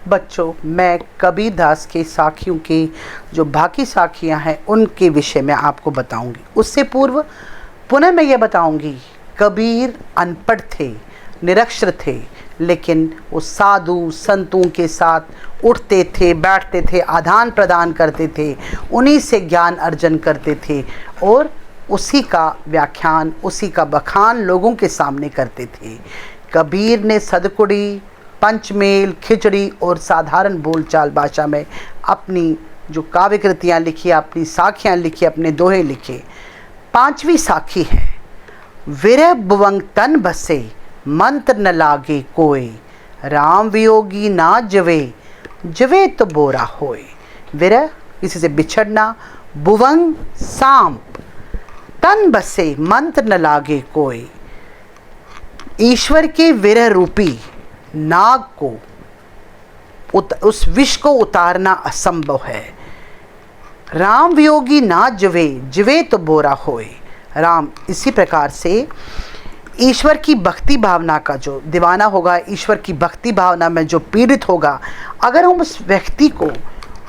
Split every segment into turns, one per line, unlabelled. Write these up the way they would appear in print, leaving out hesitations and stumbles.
बच्चों, मैं कबीर दास के साखियों के जो बाकी साखियाँ हैं उनके विषय में आपको बताऊंगी। उससे पूर्व पुनः मैं ये बताऊंगी, कबीर अनपढ़ थे, निरक्षर थे, लेकिन वो साधु संतों के साथ उठते थे, बैठते थे, आदान प्रदान करते थे, उन्हीं से ज्ञान अर्जन करते थे और उसी का व्याख्यान, उसी का बखान लोगों के सामने करते थे। कबीर ने सदकुड़ी, पंचमेल, खिचड़ी और साधारण बोलचाल भाषा में अपनी जो काव्य कृतियाँ लिखी, अपनी साखियाँ लिखी, अपने दोहे लिखे। 5वीं साखी है, विरह भुवंग तन बसे, मंत्र न लागे कोय, राम वियोगी ना जवे, जवे तो बोरा होए। विरह किसी से बिछड़ना, भुवंग सांप, तन बसे मंत्र न लागे कोय, ईश्वर के विरह रूपी नाग को उस विष को उतारना असंभव है। राम वियोगी ना जवे, जवे तो बोरा होए। राम इसी प्रकार से ईश्वर की भक्ति भावना का जो दीवाना होगा, ईश्वर की भक्ति भावना में जो पीड़ित होगा, अगर हम उस व्यक्ति को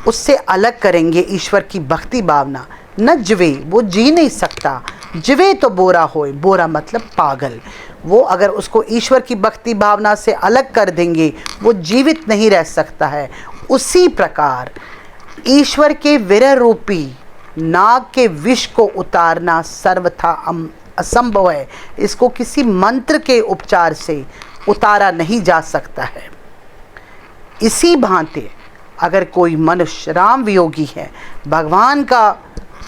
उससे अलग करेंगे, ईश्वर की भक्ति भावना न जवे, वो जी नहीं सकता। जवे तो बोरा होए, बोरा मतलब पागल। वो अगर उसको ईश्वर की भक्ति भावना से अलग कर देंगे, वो जीवित नहीं रह सकता है। उसी प्रकार ईश्वर के विरह रूपी नाग के विष को उतारना सर्वथा असंभव है। इसको किसी मंत्र के उपचार से उतारा नहीं जा सकता है। इसी भांति अगर कोई मनुष्य राम वियोगी है, भगवान का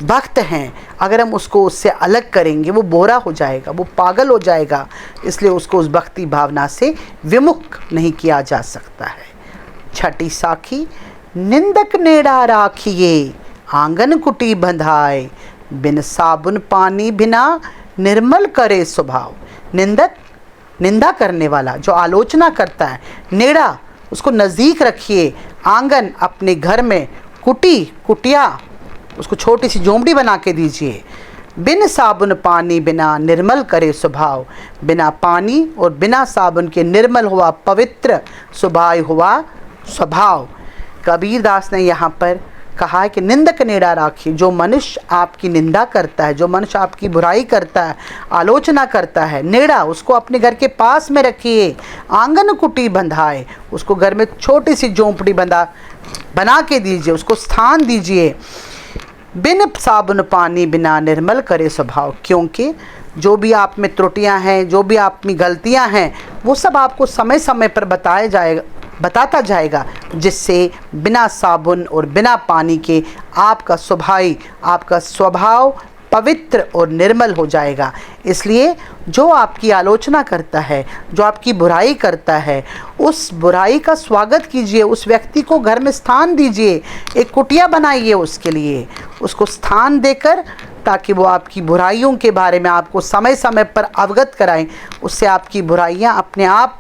भक्त हैं, अगर हम उसको उससे अलग करेंगे, वो बोरा हो जाएगा, वो पागल हो जाएगा। इसलिए उसको उस भक्ति भावना से विमुख नहीं किया जा सकता है। 6ठी साखी, निंदक नेड़ा राखिए, आंगन कुटी बंधाए, बिन साबुन पानी बिना, निर्मल करे स्वभाव। निंदक, निंदा करने वाला, जो आलोचना करता है, नेड़ा उसको नज़दीक रखिए, आंगन अपने घर में, कुटी, कुटिया उसको छोटी सी झोंपड़ी बना के दीजिए। बिन साबुन पानी बिना, निर्मल करे स्वभाव। बिना पानी और बिना साबुन के निर्मल हुआ, पवित्र स्वभाव हुआ स्वभाव। कबीर दास ने यहाँ पर कहा है कि निंदक नेड़ा राखिए। जो मनुष्य आपकी निंदा करता है, जो मनुष्य आपकी बुराई करता है, आलोचना करता है, नेड़ा उसको अपने घर के पास में रखिए। आंगन कुटी बंधाए, उसको घर में छोटी सी झोंपड़ी बना के दीजिए, उसको स्थान दीजिए। बिन साबुन पानी बिना, निर्मल करे स्वभाव। क्योंकि जो भी आप में त्रुटियां हैं, जो भी आप में गलतियां हैं, वो सब आपको समय समय पर बताता जाएगा, जिससे बिना साबुन और बिना पानी के आपका स्वभाव पवित्र और निर्मल हो जाएगा। इसलिए जो आपकी आलोचना करता है, जो आपकी बुराई करता है, उस बुराई का स्वागत कीजिए, उस व्यक्ति को घर में स्थान दीजिए, एक कुटिया बनाइए उसके लिए, उसको स्थान देकर, ताकि वो आपकी बुराइयों के बारे में आपको समय समय पर अवगत कराएं। उससे आपकी बुराइयां अपने आप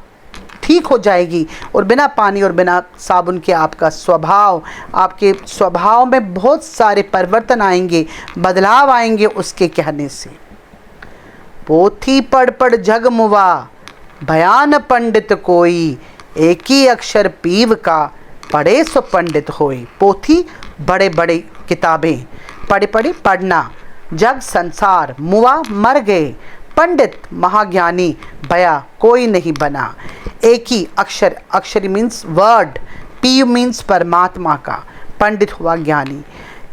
ठीक हो जाएगी और बिना पानी और बिना साबुन के आपके स्वभाव में बहुत सारे परिवर्तन आएंगे, बदलाव आएंगे उसके कहने से। पोथी पढ़ पढ़ जग मुवा, बयान पंडित कोई, एक ही अक्षर पीव का, पढ़े सो पंडित होई। पोथी बड़े बड़े किताबें पढ़ना, जग संसार, मुआ मर गए, पंडित महाज्ञानी भया कोई नहीं बना। एक ही अक्षर, अक्षर मीन्स वर्ड, पी मीन्स परमात्मा का, पंडित हुआ ज्ञानी।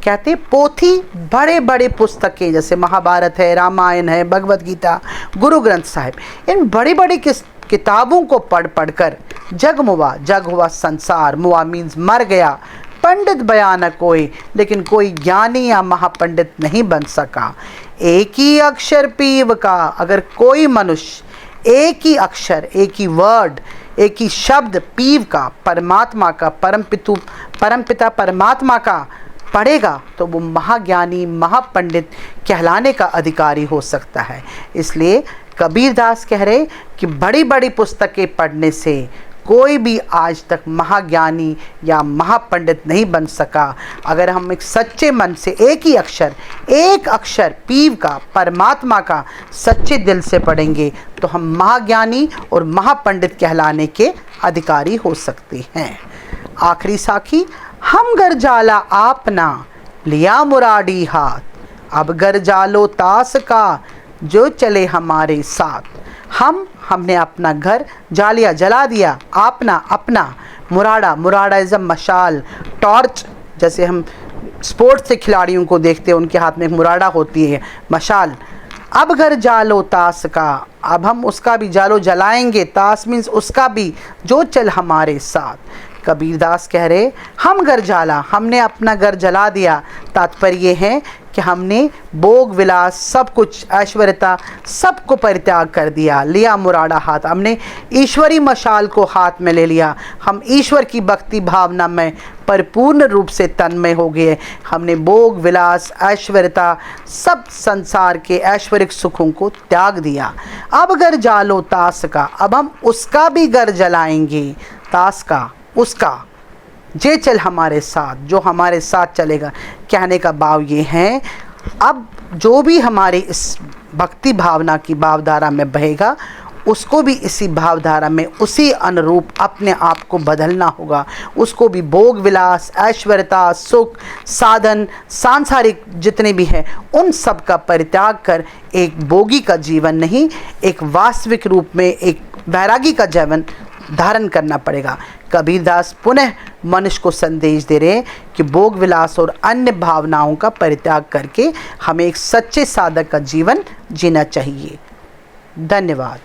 कहते पोथी बड़े बड़े पुस्तकें, जैसे महाभारत है, रामायण है, भगवत गीता, गुरु ग्रंथ साहिब, इन बड़ी बड़ी किताबों को पढ़ कर जग हुआ संसार, मुआ मीन्स मर गया, पंडित बयान कोई, लेकिन कोई ज्ञानी या महापंडित नहीं बन सका। एक ही अक्षर पीव का, अगर कोई मनुष्य एक ही अक्षर, एक ही वर्ड, एक ही शब्द पीव का, परमात्मा का, परमपिता परमात्मा का पढ़ेगा, तो वो महाज्ञानी, महापंडित कहलाने का अधिकारी हो सकता है। इसलिए कबीर दास कह रहे कि बड़ी बड़ी पुस्तकें पढ़ने से कोई भी आज तक महाज्ञानी या महापंडित नहीं बन सका। अगर हम एक सच्चे मन से एक अक्षर पीव का, परमात्मा का सच्चे दिल से पढ़ेंगे, तो हम महाज्ञानी और महापंडित कहलाने के अधिकारी हो सकते हैं। आखिरी साखी, हम घर जाला आपना लिया मुराडी हाथ, अब घर जालो तास का जो चले हमारे साथ। हमने अपना घर जालिया जला दिया, आपना अपना, मुराड़ा, मुराड़ा इज़ अ मशाल, टॉर्च, जैसे हम स्पोर्ट्स से खिलाड़ियों को देखते हैं उनके हाथ में एक मुराड़ा होती है, मशाल। अब घर जालो तास का, अब हम उसका भी जालो जलाएंगे, तास मीन्स उसका भी, जो चल हमारे साथ। कबीरदास कह रहे हम घर जाला, हमने अपना घर जला दिया, तात्पर्य है कि हमने भोग विलास सब कुछ, ऐश्वर्यता सबको परित्याग कर दिया। लिया मुराड़ा हाथ, हमने ईश्वरी मशाल को हाथ में ले लिया, हम ईश्वर की भक्ति भावना में परिपूर्ण रूप से तन्मय हो गए। हमने भोग विलास ऐश्वर्यता सब संसार के ऐश्वरिक सुखों को त्याग दिया। अब घर जालो तास का, अब हम उसका भी घर जलाएंगे, तास का, उसका, जे चल हमारे साथ, जो हमारे साथ चलेगा। कहने का भाव ये है, अब जो भी हमारे इस भक्ति भावना की भावधारा में बहेगा, उसको भी इसी भावधारा में उसी अनुरूप अपने आप को बदलना होगा। उसको भी भोग विलास ऐश्वर्यता सुख साधन सांसारिक जितने भी हैं उन सब का परित्याग कर एक भोगी का जीवन नहीं, एक वास्तविक रूप में एक वैरागी का जीवन धारण करना पड़ेगा। कबीरदास पुनः मनुष्य को संदेश दे रहे हैं कि भोग विलास और अन्य भावनाओं का परित्याग करके हमें एक सच्चे साधक का जीवन जीना चाहिए। धन्यवाद।